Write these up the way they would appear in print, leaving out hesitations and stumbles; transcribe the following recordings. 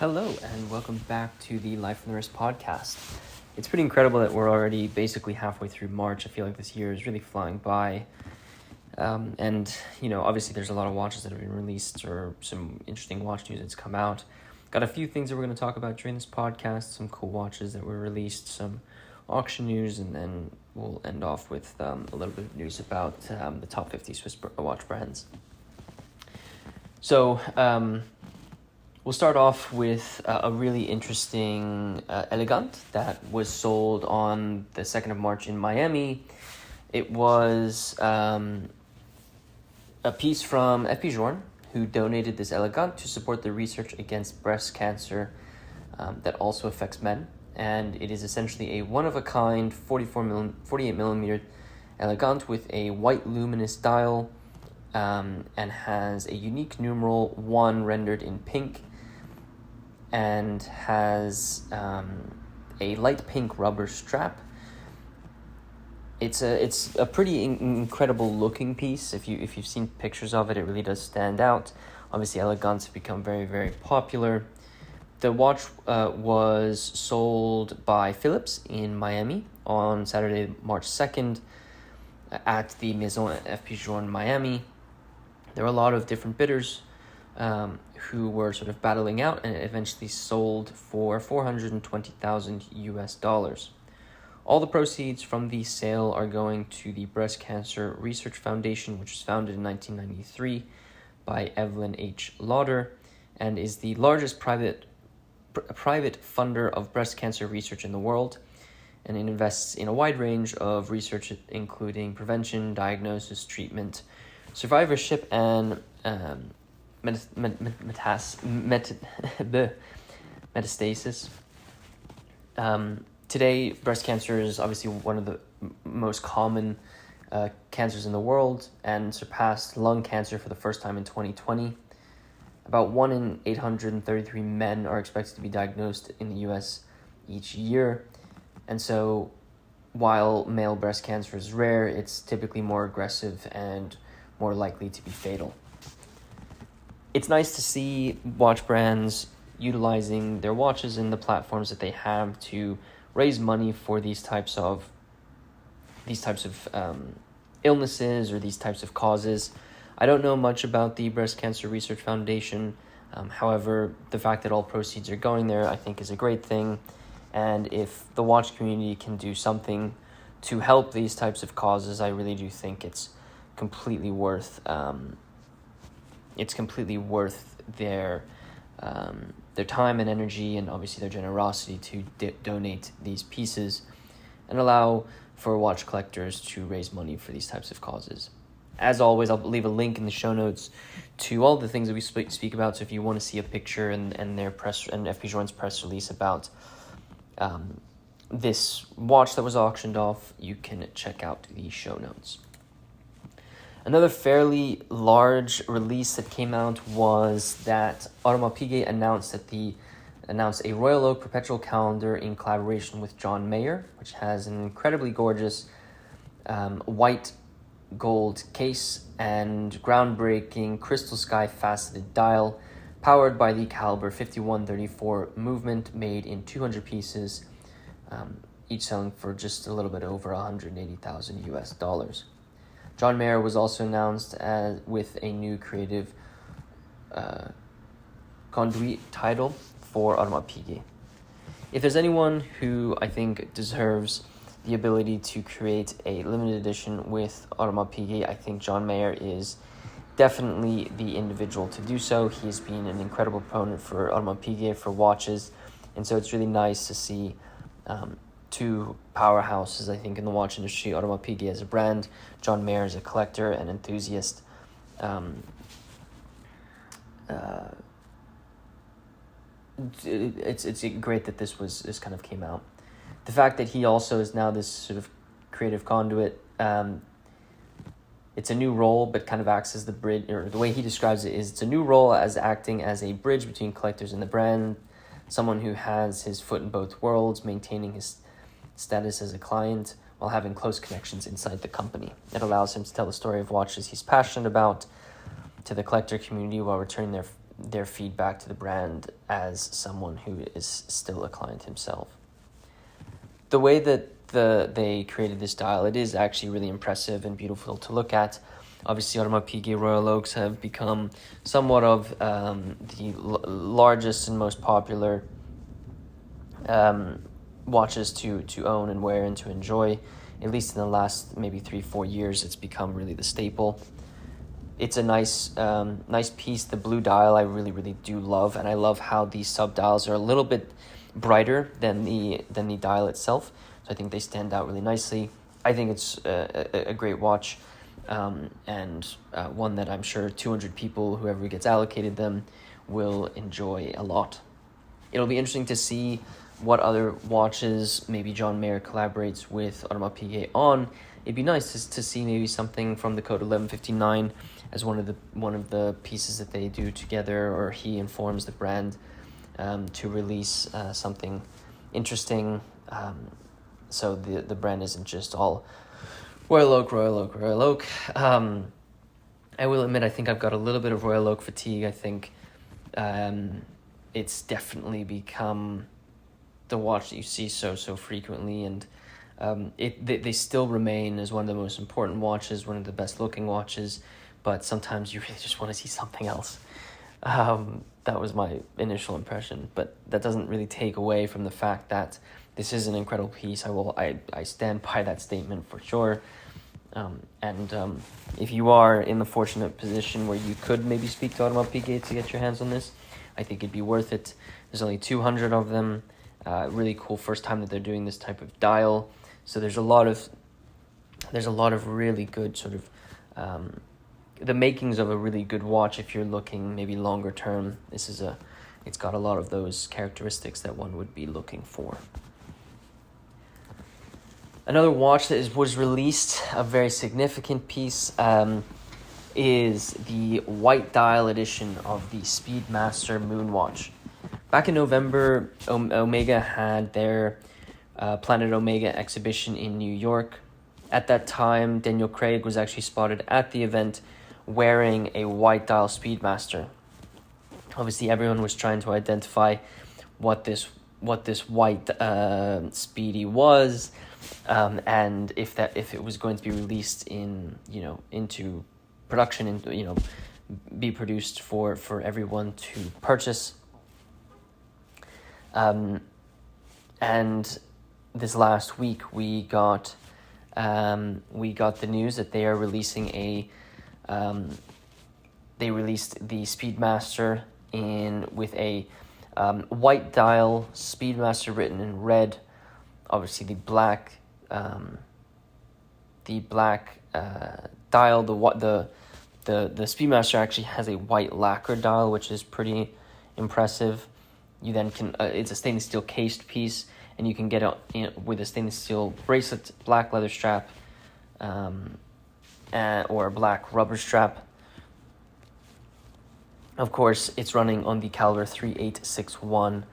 Hello, and welcome back to the Life from the Wrist podcast. It's pretty incredible that we're already basically halfway through March. I feel like this year is really flying by. Obviously there's a lot of watches that have been released or some interesting watch news that's come out. Got a few things that we're going to talk about during this podcast, some cool watches that were released, some auction news, and then we'll end off with a little bit of news about the top 50 Swiss watch brands. So, we'll start off with a really interesting Elegante that was sold on the 2nd of March in Miami. It was a piece from Journe, who donated this Elegante to support the research against breast cancer that also affects men. And it is essentially a one-of-a-kind 48 millimeter Elegante with a white luminous dial and has a unique numeral 1 rendered in pink, and has a light pink rubber strap. It's a pretty incredible looking piece. If you've seen pictures of it, it really does stand out. Obviously, Elegantes have become very, very popular. The watch was sold by Philips in Miami on Saturday, March 2nd at the Maison FP Journe Miami. There were a lot of different bidders who were sort of battling out, and it eventually sold for $420,000. All the proceeds from the sale are going to the Breast Cancer Research Foundation, which was founded in 1993 by Evelyn H. Lauder, and is the largest private funder of breast cancer research in the world. And it invests in a wide range of research, including prevention, diagnosis, treatment, survivorship, and metastasis. Today, breast cancer is obviously one of the most common cancers in the world, and surpassed lung cancer for the first time in 2020. About 1 in 833 men are expected to be diagnosed in the U.S. each year. And so, while male breast cancer is rare, it's typically more aggressive and more likely to be fatal. It's nice to see watch brands utilizing their watches and the platforms that they have to raise money for these types of illnesses or these types of causes. I don't know much about the Breast Cancer Research Foundation. However, the fact that all proceeds are going there, I think, is a great thing. And if the watch community can do something to help these types of causes, I really do think it's completely worth their time and energy, and obviously their generosity to donate these pieces and allow for watch collectors to raise money for these types of causes. As always, I'll leave a link in the show notes to all the things that we speak about. So if you want to see a picture and their press and FP Journe's press release about this watch that was auctioned off, you can check out the show notes. Another fairly large release that came out was that Audemars Piguet announced a Royal Oak perpetual calendar in collaboration with John Mayer, which has an incredibly gorgeous white gold case and groundbreaking crystal sky faceted dial, powered by the caliber 5134 movement, made in 200 pieces, each selling for just a little bit over $180,000. John Mayer was also announced with a new creative conduit title for Audemars Piguet. If there's anyone who I think deserves the ability to create a limited edition with Audemars Piguet, I think John Mayer is definitely the individual to do so. He's been an incredible proponent for Audemars Piguet for watches, and so it's really nice to see two powerhouses, I think, in the watch industry. Audemars Piguet as a brand, John Mayer as a collector and enthusiast. It's great that this kind of came out. The fact that he also is now this sort of creative conduit, it's a new role, but kind of acts as the bridge, or the way he describes it is it's a new role as acting as a bridge between collectors and the brand, someone who has his foot in both worlds, maintaining his status as a client while having close connections inside the company. It allows him to tell the story of watches he's passionate about to the collector community while returning their feedback to the brand as someone who is still a client himself. The way that they created this dial, it is actually really impressive and beautiful to look at. Obviously, Audemars Piguet Royal Oaks have become somewhat of the largest and most popular watches to own and wear and to enjoy. At least in the last maybe 3-4 years, it's become really the staple. It's a nice piece. The blue dial I really do love, and I love how these sub dials are a little bit brighter than the dial itself. So I think they stand out really nicely. I think it's a great watch, and one that I'm sure 200 people, whoever gets allocated them, will enjoy a lot. It'll be interesting to see what other watches maybe John Mayer collaborates with Audemars Piguet on. It'd be nice to see maybe something from the Code 1159 as one of the pieces that they do together, or he informs the brand to release something interesting. So the brand isn't just all Royal Oak. I will admit, I think I've got a little bit of Royal Oak fatigue. I think it's definitely become the watch that you see so frequently, and they still remain as one of the most important watches, one of the best looking watches, but sometimes you really just want to see something else. That was my initial impression, but that doesn't really take away from the fact that this is an incredible piece. I stand by that statement for sure. And if you are in the fortunate position where you could maybe speak to Audemars Piguet to get your hands on this, I think it'd be worth it. There's only 200 of them. Really cool first time that they're doing this type of dial. So there's a lot of really good sort of the makings of a really good watch. If you're looking maybe longer term, it's got a lot of those characteristics that one would be looking for. Another watch that was released, a very significant piece, is the white dial edition of the Speedmaster Moonwatch. Back in November, Omega had their Planet Omega exhibition in New York. At that time, Daniel Craig was actually spotted at the event wearing a white dial Speedmaster. Obviously, everyone was trying to identify what this white Speedy was, and if it was going to be released into production and be produced for everyone to purchase. And this last week we got the news that they are releasing they released the Speedmaster with a white dial Speedmaster written in red. Obviously the black dial, the Speedmaster actually has a white lacquer dial, which is pretty impressive. You then can it's a stainless steel cased piece, and you can get it with a stainless steel bracelet, black leather strap, or a black rubber strap. Of course, it's running on the caliber 3861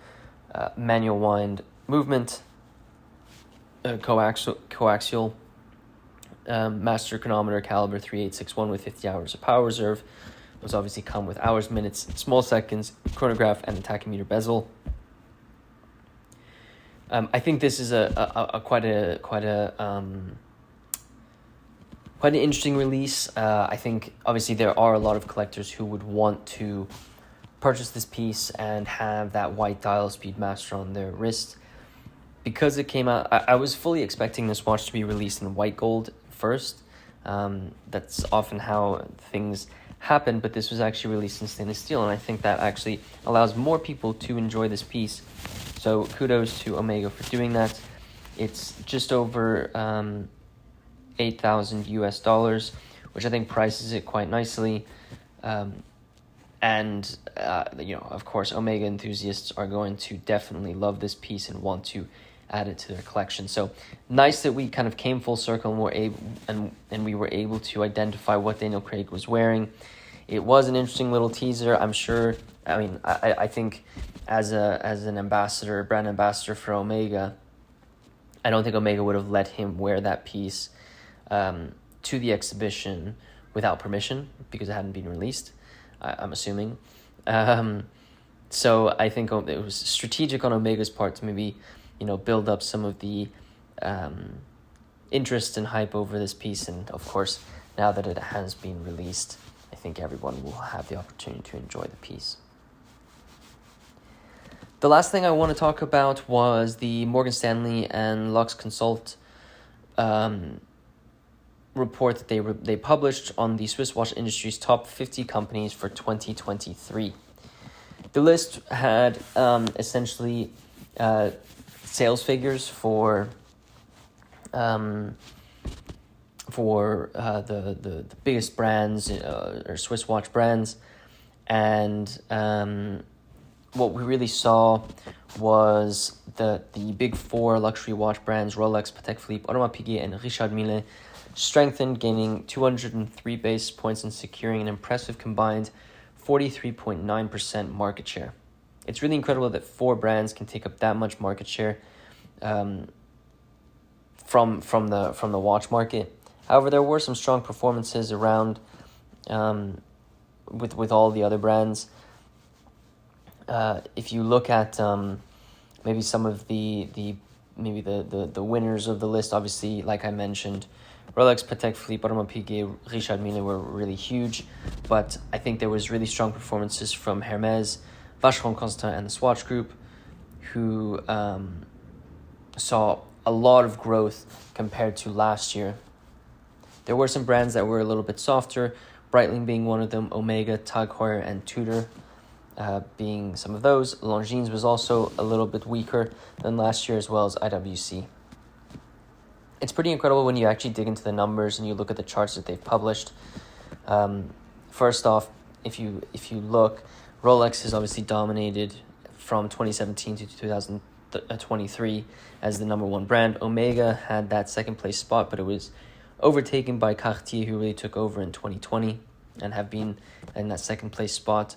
manual wind movement, coaxial master chronometer caliber 3861 with 50 hours of power reserve. Those obviously come with hours, minutes, small seconds, chronograph, and a tachymeter bezel. I think this is quite an interesting release. I think obviously there are a lot of collectors who would want to purchase this piece and have that white dial Speedmaster on their wrist. Because it came out, I was fully expecting this watch to be released in white gold first. That's often how things happen, but this was actually released in stainless steel, and I think that actually allows more people to enjoy this piece. So kudos to Omega for doing that. It's just over $8,000 US, which I think prices it quite nicely. And of course, Omega enthusiasts are going to definitely love this piece and want to add it to their collection. So nice that we kind of came full circle and we were able to identify what Daniel Craig was wearing. It was an interesting little teaser. I'm sure. I think as an ambassador, brand ambassador for Omega, I don't think Omega would have let him wear that piece to the exhibition without permission, because it hadn't been released. I'm assuming. So I think it was strategic on Omega's part to maybe, build up some of the interest and hype over this piece. And of course, now that it has been released, I think everyone will have the opportunity to enjoy the piece. The last thing I want to talk about was the Morgan Stanley and Lux Consult report that they published on the Swiss watch industry's top 50 companies for 2023. The list had essentially sales figures for the biggest brands or Swiss watch brands, and what we really saw was the big four luxury watch brands Rolex, Patek Philippe, Audemars Piguet, and Richard Mille strengthened, gaining 203 basis points and securing an impressive combined 43.9% market share. It's really incredible that four brands can take up that much market share from the watch market. However, there were some strong performances around with all the other brands. If you look at maybe some of the winners of the list, obviously, like I mentioned, Rolex, Patek Philippe, Audemars Piguet, Richard Mille were really huge, but I think there was really strong performances from Hermès, Vacheron Constantin, and the Swatch Group, who saw a lot of growth compared to last year. There were some brands that were a little bit softer, Breitling being one of them, Omega, Tag Heuer, and Tudor being some of those. Longines was also a little bit weaker than last year, as well as IWC. It's pretty incredible when you actually dig into the numbers and you look at the charts that they've published. First off, if you look, Rolex has obviously dominated from 2017 to 2023 as the number one brand. Omega had that second place spot, but it was overtaken by Cartier, who really took over in 2020 and have been in that second place spot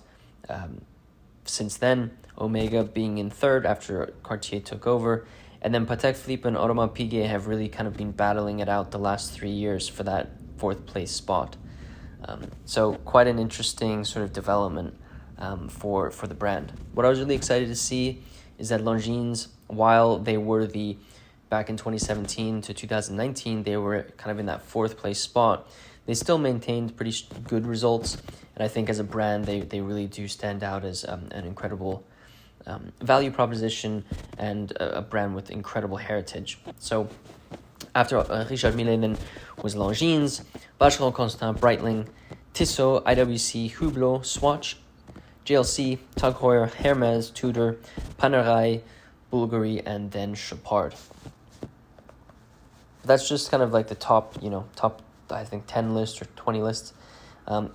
since then. Omega being in third after Cartier took over. And then Patek Philippe and Audemars Piguet have really kind of been battling it out the last 3 years for that fourth place spot. So quite an interesting sort of development for the brand. What I was really excited to see is that Longines, while they were back in 2017 to 2019, they were kind of in that fourth place spot. They still maintained pretty good results. And I think as a brand, they really do stand out as an incredible value proposition and a brand with incredible heritage. So after Richard Mille then was Longines, Vacheron Constantin, Breitling, Tissot, IWC, Hublot, Swatch, JLC, Tag Heuer, Hermès, Tudor, Panerai, Bulgari, and then Chopard. That's just kind of like the top I think 10 list or 20 lists.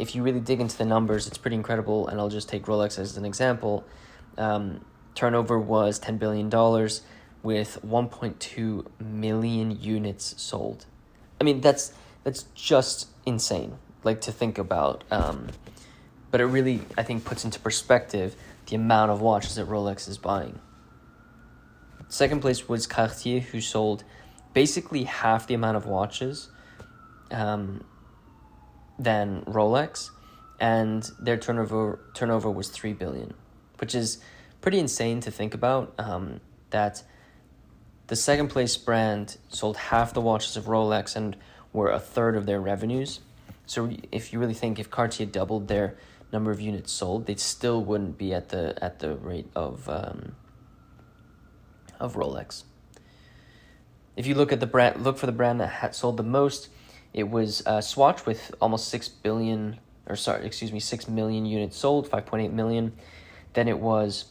If you really dig into the numbers, it's pretty incredible, and I'll just take Rolex as an example. Turnover was $10 billion with 1.2 million units sold. I mean, that's just insane, like, to think about. But it really, I think, puts into perspective the amount of watches that Rolex is buying. Second place was Cartier, who sold basically half the amount of watches than Rolex, and their turnover was $3 billion, which is pretty insane to think about, that the second place brand sold half the watches of Rolex and were a third of their revenues. So if you really think if Cartier doubled their number of units sold, they still wouldn't be at the rate of Rolex. If you look at the brand, look for the brand that had sold the most, it was Swatch with almost 6 million units sold, 5.8 million. Then it was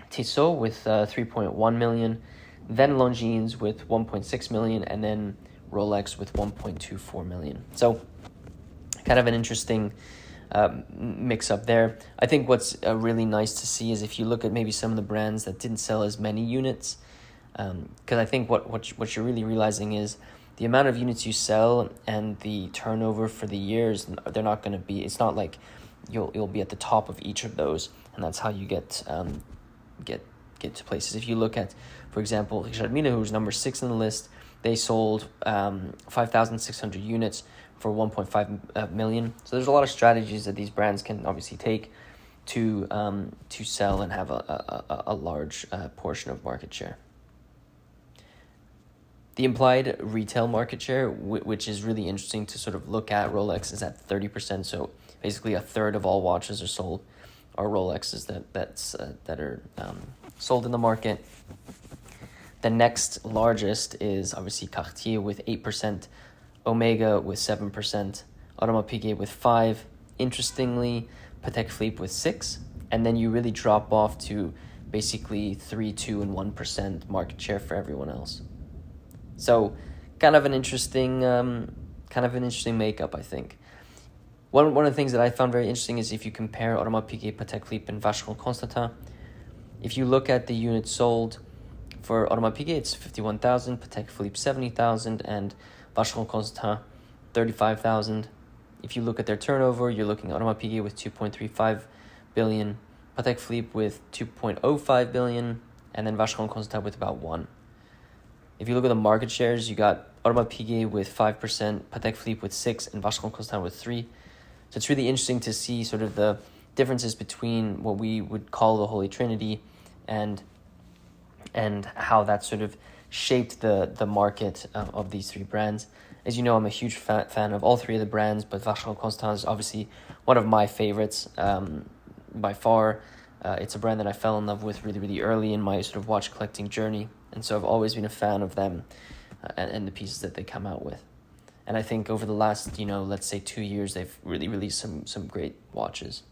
Tissot with 3.1 million, then Longines with 1.6 million, and then Rolex with 1.24 million. So kind of an interesting mix up there. I think what's really nice to see is if you look at maybe some of the brands that didn't sell as many units, because I think what you're really realizing is the amount of units you sell and the turnover for the years, they're not going to be, it's not like you'll be at the top of each of those, and that's how you get to places. If you look at, for example, Richard Mille, who's number 6 on the list, they sold 5,600 units for 1.5 million. So there's a lot of strategies that these brands can obviously take to sell and have a large portion of market share. The implied retail market share, which is really interesting to sort of look at, Rolex is at 30%. So basically a third of all watches are sold are Rolexes that are sold in the market. The next largest is obviously Cartier with 8%, Omega with 7%, Audemars Piguet with 5%. Interestingly, Patek Philippe with 6%, and then you really drop off to basically 3%, 2%, and 1% market share for everyone else. So, kind of an interesting makeup, I think. One of the things that I found very interesting is if you compare Audemars Piguet, Patek Philippe, and Vacheron Constantin. If you look at the units sold for Audemars Piguet, it's 51,000, Patek Philippe 70,000, and Vacheron Constantin 35,000. If you look at their turnover, you're looking at Audemars Piguet with 2.35 billion, Patek Philippe with 2.05 billion, and then Vacheron Constantin with about 1. If you look at the market shares, you got Audemars Piguet with 5%, Patek Philippe with 6%, and Vacheron Constantin with 3%. So it's really interesting to see sort of the differences between what we would call the Holy Trinity and how that sort of shaped the market of these three brands. As you know, I'm a huge fan of all three of the brands, but Vacheron Constantin is obviously one of my favorites by far. It's a brand that I fell in love with really, really early in my sort of watch collecting journey, and so I've always been a fan of them and the pieces that they come out with. And I think over the last, let's say 2 years, they've really released some great watches.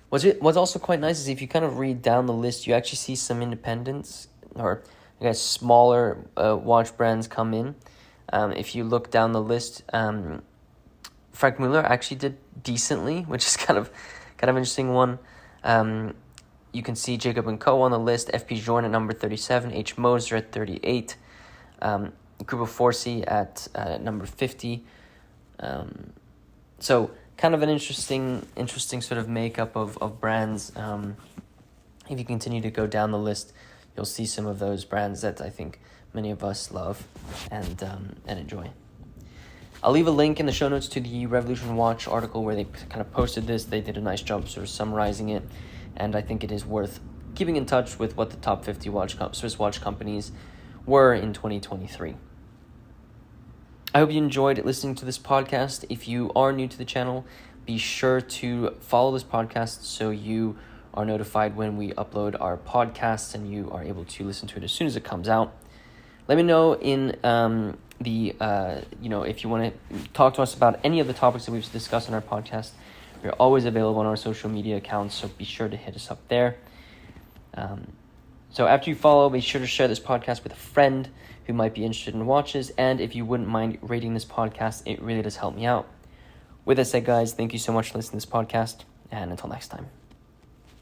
What's also quite nice is if you kind of read down the list, you actually see some independents or I guess smaller watch brands come in. If you look down the list, Frank Muller actually did decently, which is kind of an interesting one. You can see Jacob & Co. on the list, FP Journe at number 37, H. Moser at 38, Grupo Forci at number 50. So kind of an interesting sort of makeup of brands. If you continue to go down the list, you'll see some of those brands that I think many of us love and enjoy. I'll leave a link in the show notes to the Revolution Watch article where they kind of posted this. They did a nice job sort of summarizing it, and I think it is worth keeping in touch with what the top 50 Swiss watch companies were in 2023. I hope you enjoyed listening to this podcast. If you are new to the channel, be sure to follow this podcast so you are notified when we upload our podcasts and you are able to listen to it as soon as it comes out. Let me know in if you want to talk to us about any of the topics that we've discussed on our podcast. We're always available on our social media accounts, so be sure to hit us up there. So after you follow, be sure to share this podcast with a friend who might be interested in watches, and if you wouldn't mind rating this podcast, it really does help me out. With that said, guys, thank you so much for listening to this podcast, and until next time.